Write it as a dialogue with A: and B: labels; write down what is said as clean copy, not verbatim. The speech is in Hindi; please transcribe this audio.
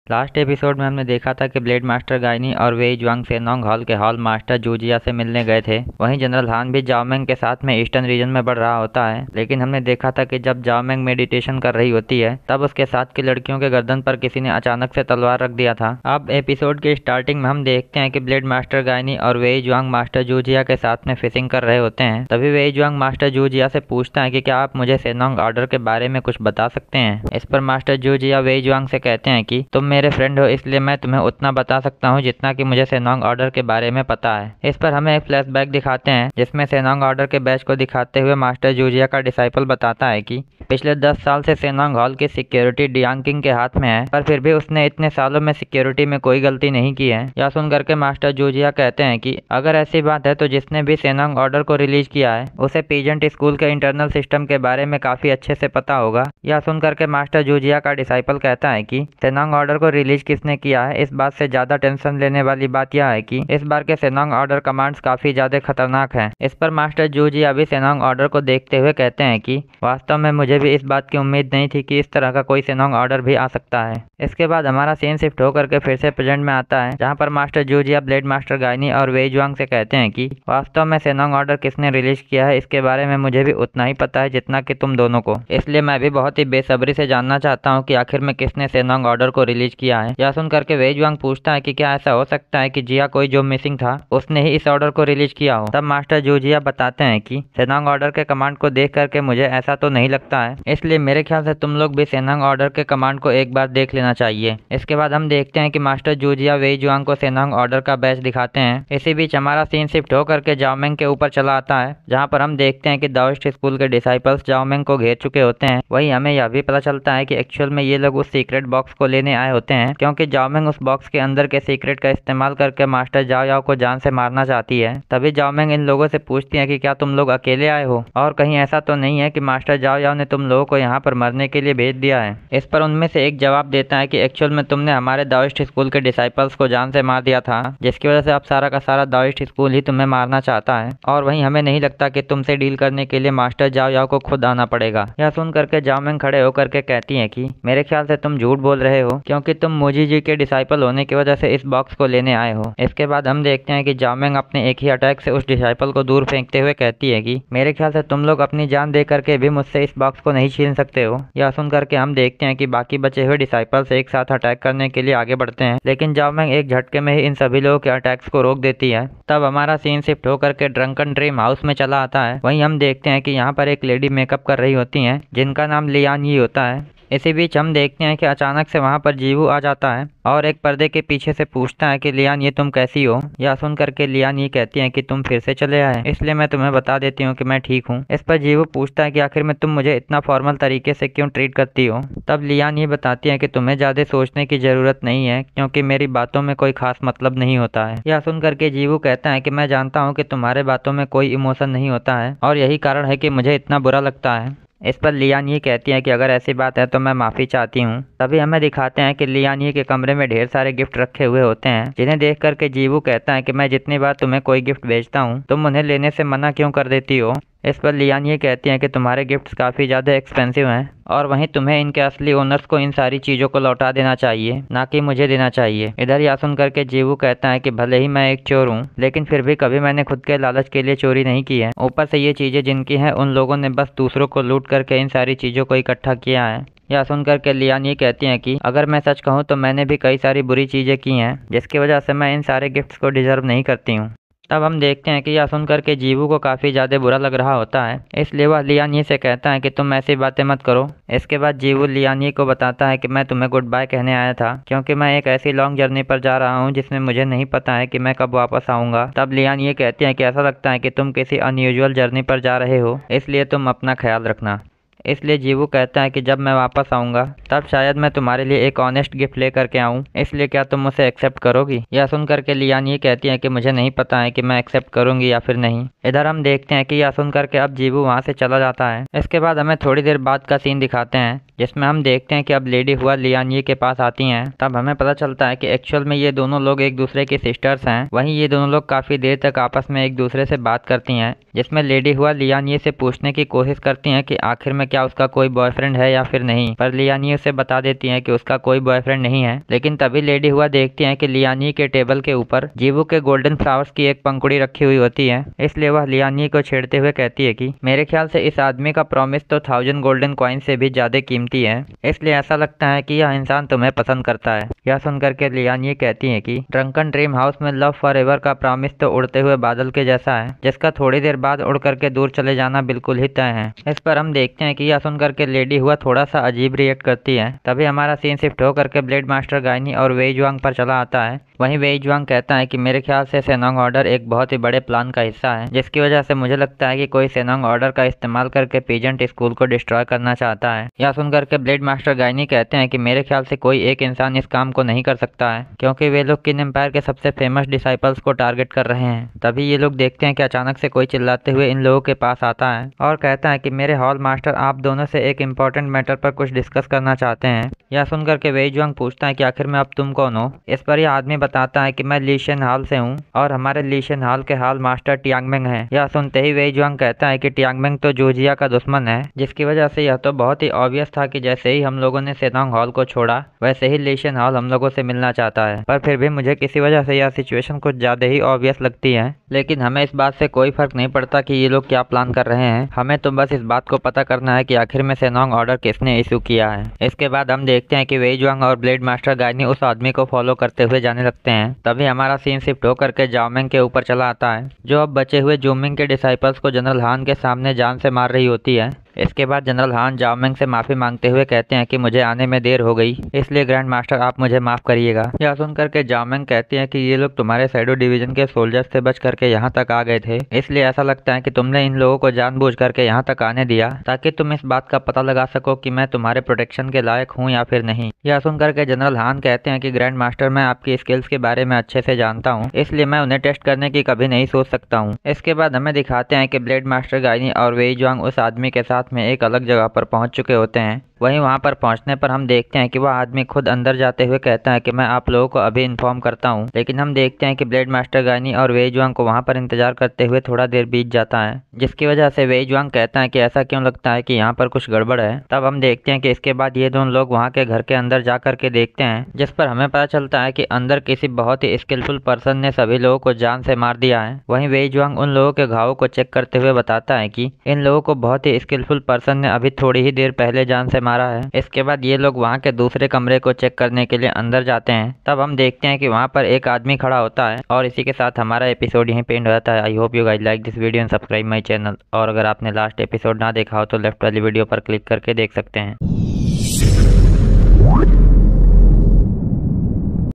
A: लास्ट एपिसोड में हमने देखा था कि ब्लेड मास्टर गाइनी और वेई जुआंग सेनोंग हॉल के हॉल मास्टर जूजिया से मिलने गए थे। वहीं जनरल हान भी जाओमेंग के साथ में ईस्टर्न रीजन में बढ़ रहा होता है, लेकिन हमने देखा था कि जब जाओमेंग मेडिटेशन कर रही होती है तब उसके साथ की लड़कियों के गर्दन पर किसी ने अचानक से तलवार रख दिया था। अब एपिसोड के स्टार्टिंग में हम देखते हैं कि ब्लेड मास्टर गाइनी और वेई जुआंग मास्टर जूजिया के साथ में फिशिंग कर रहे होते हैं। तभी वेई जुआंग मास्टर जूजिया से पूछता है कि क्या आप मुझे सेनोंग ऑर्डर के बारे में कुछ बता सकते हैं। इस पर मास्टर जूजिया वेई जुआंग से कहते हैं कि तुम मेरे फ्रेंड हो, इसलिए मैं तुम्हें उतना बता सकता हूँ जितना कि मुझे सेनोंग ऑर्डर के बारे में पता है। इस पर हमें एक फ्लैशबैक दिखाते हैं जिसमें सेनोंग ऑर्डर के बैच को दिखाते हुए मास्टर जूजिया का डिसाइपल बताता है कि पिछले 10 साल से सेनोंग हॉल की सिक्योरिटी डियांग किंग के हाथ में है, पर फिर भी उसने इतने सालों में सिक्योरिटी में कोई गलती नहीं की है। यह सुन करके मास्टर जूजिया कहते हैं कि अगर ऐसी बात है तो जिसने भी सेनोंग ऑर्डर को रिलीज किया है उसे पीजेंट स्कूल के इंटरनल सिस्टम के बारे में काफी अच्छे से पता होगा। यह सुन करके मास्टर जूजिया का डिसाइपल कहता है कि सेनोंग ऑर्डर को रिलीज किसने किया है, इस बात से ज्यादा टेंशन लेने वाली बात यह है कि इस बार के सेनोंग ऑर्डर कमांड्स काफी ज्यादा खतरनाक हैं। इस पर मास्टर जूजिया भी सेनोंग ऑर्डर को देखते हुए कहते हैं कि वास्तव में मुझे भी इस बात की उम्मीद नहीं थी कि इस तरह का कोई सेनोंग ऑर्डर भी आ सकता है। इसके बाद हमारा सीन शिफ्ट होकर के फिर से प्रेजेंट में आता है, जहाँ पर मास्टर जूजिया ब्लेड मास्टर गाइनी और वेई जुआंग से कहते हैं कि वास्तव में सेनोंग ऑर्डर किसने रिलीज किया है इसके बारे में मुझे भी उतना ही पता है जितना कि तुम दोनों को, इसलिए मैं भी बहुत ही बेसब्री से जानना चाहता हूँ कि आखिर में किसने सेनोंग ऑर्डर को रिलीज किया है। यह सुन करके वेई जुआंग पूछता है कि क्या ऐसा हो सकता है कि जिया कोई जो मिसिंग था उसने ही इस ऑर्डर को रिलीज किया हो। तब मास्टर जूजिया बताते हैं कि सेनोंग ऑर्डर के कमांड को देख करके मुझे ऐसा तो नहीं लगता है, इसलिए मेरे ख्याल से तुम लोग भी सेनोंग ऑर्डर के कमांड को एक बार देख लेना चाहिए। इसके बाद हम देखते हैं कि मास्टर जूजिया वेई जुआंग को सेनोंग ऑर्डर का बैच दिखाते हैं। इसी बीच हमारा सीन शिफ्ट होकर के जाओमेंग के ऊपर चला आता है, जहाँ पर हम देखते हैं कि दाओइस्ट स्कूल के डिसाइपल्स जाओमेंग को घेर चुके होते हैं। वहीं हमें यह भी पता चलता है कि एक्चुअल में ये लोग उस सीक्रेट बॉक्स को लेने आए होते हैं, क्योंकि जाओमेंग उस बॉक्स के अंदर के सीक्रेट का इस्तेमाल करके मास्टर जाओ याओ को जान से मारना चाहती है। तभी जाओमेंग इन लोगों से पूछती है कि क्या तुम लोग अकेले आए हो और कहीं ऐसा तो नहीं है कि मास्टर जाओ याओ ने तुम लोगों को यहाँ पर मरने के लिए भेज दिया है। इस पर उनमें से एक जवाब देता है कि एक्चुअल में तुमने हमारे दाओइस्ट स्कूल के डिसाइपल्स को जान से मार दिया था, जिसकी वजह से अब सारा का सारा दाओइस्ट स्कूल ही तुम्हें मारना चाहता है, और वहीं हमें नहीं लगता कि तुमसे डील करने के लिए मास्टर जाओ याओ को खुद आना पड़ेगा। यह सुन करके जाओमेंग खड़े होकर के कहती है कि मेरे ख्याल से तुम झूठ बोल रहे हो, क्योंकि तुम मोजी जी के डिसाइपल होने की वजह से इस बॉक्स को लेने आए हो। इसके बाद हम देखते हैं कि जाओमेंग अपने एक ही अटैक से उस डिसाइपल को दूर फेंकते हुए कहती है कि मेरे ख्याल से तुम लोग अपनी जान दे करके भी मुझसे इस बॉक्स को नहीं छीन सकते हो। यह सुन करके हम देखते हैं कि बाकी बचे हुए डिसाइपल्स एक साथ अटैक करने के लिए आगे बढ़ते हैं, लेकिन जाओमेंग एक झटके में ही इन सभी लोगों के अटैक्स को रोक देती है। तब हमारा सीन शिफ्ट होकर के ड्रंकन ड्रीम हाउस में चला आता है। वहीं हम देखते हैं कि यहाँ पर एक लेडी मेकअप कर रही होती है जिनका नाम लियान ही होता है। इसी बीच हम देखते हैं कि अचानक से वहाँ पर जीवू आ जाता है और एक पर्दे के पीछे से पूछता है कि लियान ये तुम कैसी हो। यह सुन करके लियान ये कहती है कि तुम फिर से चले आए, इसलिए मैं तुम्हें बता देती हूँ कि मैं ठीक हूँ। इस पर जीवू पूछता है कि आखिर में तुम मुझे इतना फॉर्मल तरीके से क्यों ट्रीट करती हो। तब लियान ये बताती है कि तुम्हें ज्यादा सोचने की जरूरत नहीं है, क्योंकि मेरी बातों में कोई खास मतलब नहीं होता है। यह सुन करके जीवू कहता है कि मैं जानता हूँ कि तुम्हारे बातों में कोई इमोशन नहीं होता है और यही कारण है कि मुझे इतना बुरा लगता है। इस पर लियान ये कहती है कि अगर ऐसी बात है तो मैं माफ़ी चाहती हूँ। तभी हमें दिखाते हैं कि लियान ये के कमरे में ढेर सारे गिफ्ट रखे हुए होते हैं, जिन्हें देख करके जीवू कहता है कि मैं जितनी बार तुम्हें कोई गिफ्ट भेजता हूँ तुम उन्हें लेने से मना क्यों कर देती हो। इस पर लियान ये कहती हैं कि तुम्हारे गिफ्ट्स काफ़ी ज़्यादा एक्सपेंसिव हैं और वहीं तुम्हें इनके असली ओनर्स को इन सारी चीज़ों को लौटा देना चाहिए, ना कि मुझे देना चाहिए। इधर यह सुन करके जीवू कहता है कि भले ही मैं एक चोर हूँ, लेकिन फिर भी कभी मैंने खुद के लालच के लिए चोरी नहीं की है। ऊपर से ये चीज़ें जिनकी हैं उन लोगों ने बस दूसरों को लूट करके इन सारी चीज़ों को इकट्ठा किया है। यह सुनकर के लियान ये कहती हैं कि अगर मैं सच कहूँ तो मैंने भी कई सारी बुरी चीज़ें की हैं, जिसकी वजह से मैं इन सारे गिफ्ट्स को डिजर्व नहीं करती हूँ। तब हम देखते हैं कि यह सुनकर के जीवू को काफ़ी ज़्यादा बुरा लग रहा होता है, इसलिए वह लियानी से कहता है कि तुम ऐसी बातें मत करो। इसके बाद जीवू लियानी को बताता है कि मैं तुम्हें गुड बाय कहने आया था, क्योंकि मैं एक ऐसी लॉन्ग जर्नी पर जा रहा हूँ जिसमें मुझे नहीं पता है कि मैं कब वापस आऊँगा। तब लियान ये कहती है कि ऐसा लगता है कि तुम किसी अनयूजुअल जर्नी पर जा रहे हो, इसलिए तुम अपना ख्याल रखना। इसलिए जीवू कहता है कि जब मैं वापस आऊँगा तब शायद मैं तुम्हारे लिए एक ऑनेस्ट गिफ्ट लेकर के आऊँ, इसलिए क्या तुम उसे एक्सेप्ट करोगी। यह सुन करके लियान ये कहती है कि मुझे नहीं पता है कि मैं एक्सेप्ट करूँगी या फिर नहीं। इधर हम देखते हैं कि यह सुन करके अब जीवू वहाँ से चला जाता है। इसके बाद हमें थोड़ी देर बाद का सीन दिखाते हैं, जिसमें हम देखते हैं कि अब लेडी हुआ लियान ये के पास आती हैं। तब हमें पता चलता है कि एक्चुअल में ये दोनों लोग एक दूसरे की सिस्टर्स हैं। वहीं ये दोनों लोग काफी देर तक आपस में एक दूसरे से बात करती हैं, जिसमें लेडी हुआ लियान ये से पूछने की कोशिश करती हैं कि आखिर में क्या उसका कोई बॉयफ्रेंड है या फिर नहीं, पर लियानी उसे बता देती है कि उसका कोई बॉयफ्रेंड नहीं है। लेकिन तभी लेडी हुआ देखती है कि लियानी के टेबल के ऊपर जीवू के गोल्डन फ्लावर्स की एक पंखुड़ी रखी हुई होती है। इसलिए वह लियानी को छेड़ते हुए कहती है कि मेरे ख्याल से इस आदमी का प्रॉमिस तो 1000 गोल्डन कॉइन से भी ज्यादा कीमती है, इसलिए ऐसा लगता है कि यह इंसान तुम्हें पसंद करता है। यह सुनकर के लियानी कहती है कि ड्रंकन ड्रीम हाउस में लव फॉर एवर का प्रॉमिस तो उड़ते हुए बादल के जैसा है, जिसका थोड़ी देर बाद उड़ करके दूर चले जाना बिल्कुल ही तय है। इस पर हम देखते हैं कि यह सुनकर के लेडी हुआ थोड़ा सा अजीब रिएक्ट करती है। तभी हमारा सीन शिफ्ट होकर के ब्लेड मास्टर गायनी और वेई जुआंग पर चला आता है। वहीं वेई जुआंग कहता है कि मेरे ख्याल से सेनोंग ऑर्डर एक बहुत ही बड़े प्लान का हिस्सा है, जिसकी वजह से मुझे लगता है कि कोई सेनोंग ऑर्डर का इस्तेमाल करके पीजेंट स्कूल को डिस्ट्रॉय करना चाहता है। यह सुनकर के ब्लेड मास्टर गायनी कहते हैं कि मेरे ख्याल से कोई एक इंसान इस काम को नहीं कर सकता है, क्योंकि वे लोग किन एम्पायर के सबसे फेमस डिसाइपल्स को टारगेट कर रहे हैं। तभी ये लोग देखते हैं कि अचानक से कोई चिल्लाते हुए इन लोगों के पास आता है और कहता है कि मेरे हॉल मास्टर आप दोनों से एक इम्पोर्टेंट मैटर पर कुछ डिस्कस करना चाहते हैं। यह सुनकर के वेई जुआंग पूछता है कि आखिर में अब तुम कौन हो। इस पर यह आदमी बताता है कि मैं लीशन हॉल से हूँ और हमारे लीशन हॉल के हॉल मास्टर टियांगमेंग हैं। यह सुनते ही वेई जुआंग कहता है कि टियांगमेंग तो जोजिया का दुश्मन है, जिसकी वजह से यह तो बहुत ही ऑब्वियस था कि जैसे ही हम लोगों ने सेनोंग हॉल को छोड़ा वैसे ही लीशन हॉल हम लोगों से मिलना चाहता है। पर फिर भी मुझे किसी वजह से यह सिचुएशन कुछ ज्यादा ही ऑब्वियस लगती है। लेकिन हमें इस बात से कोई फर्क नहीं पड़ता कि ये लोग क्या प्लान कर रहे हैं, हमें तो बस इस बात को पता करना है कि आखिर में सेनोंग ऑर्डर किसने इशू किया है। इसके बाद हम देखते हैं कि वेई जुआंग और ब्लेड मास्टर गायनी उस आदमी को फॉलो करते हुए जाने लगते हैं। तभी हमारा सीन शिफ्ट होकर के जाओमेंग के ऊपर चला आता है, जो अब बचे हुए जूमिंग के डिसाइपल्स को जनरल हान के सामने जान से मार रही होती है। इसके बाद जनरल हान जाओमेंग से माफी मांगते हुए कहते हैं कि मुझे आने में देर हो गई, इसलिए ग्रैंड मास्टर आप मुझे माफ करिएगा। यह सुनकर के जाओमेंग कहती है कि ये लोग तुम्हारे शैडो डिवीजन के सोल्जर्स से बच करके यहाँ तक आ गए थे, इसलिए ऐसा लगता है कि तुमने इन लोगों को जानबूझ करके यहाँ तक आने दिया ताकि तुम इस बात का पता लगा सको कि मैं तुम्हारे प्रोटेक्शन के लायक हूँ या फिर नहीं। यह सुनकर के जनरल हान कहते हैं कि ग्रैंड मास्टर मैं आपकी स्किल्स के बारे में अच्छे से जानता हूँ, इसलिए मैं उन्हें टेस्ट करने की कभी नहीं सोच सकता हूँ। इसके बाद हमें दिखाते हैं कि ब्लेड मास्टर गायनी और वेई जुआंग उस आदमी के साथ में एक अलग जगह पर पहुंच चुके होते हैं। वहीं वहां पर पहुंचने पर हम देखते हैं कि वह आदमी खुद अंदर जाते हुए कहता है कि मैं आप लोगों को अभी इन्फॉर्म करता हूं। लेकिन हम देखते हैं कि ब्लेड मास्टर गायनी और वेई जुआंग को वहां पर इंतजार करते हुए थोड़ा देर बीत जाता है, जिसकी वजह से वेई जुआंग कहता है कि ऐसा क्यों लगता है कि यहाँ पर कुछ गड़बड़ है। तब हम देखते हैं कि इसके बाद ये दोनों लोग वहाँ के घर के अंदर जा करके देखते हैं, जिस पर हमें पता चलता है कि अंदर किसी बहुत ही स्किलफुल पर्सन ने सभी लोगों को जान से मार दिया है। वहीं वेई जुआंग उन लोगों के घावों को चेक करते हुए बताता है कि इन लोगों को बहुत ही स्किलफुल पर्सन ने अभी थोड़ी ही देर पहले जान से मारा है। इसके बाद ये लोग वहाँ के दूसरे कमरे को चेक करने के लिए अंदर जाते हैं। तब हम देखते हैं कि वहाँ पर एक आदमी खड़ा होता है और इसी के साथ हमारा एपिसोड यहीं पे एंड हो जाता है। I hope you guys like this video and subscribe my channel. और अगर आपने लास्ट एपिसोड ना देखा हो तो लेफ्ट वाली वीडियो पर क्लिक करके देख सकते हैं।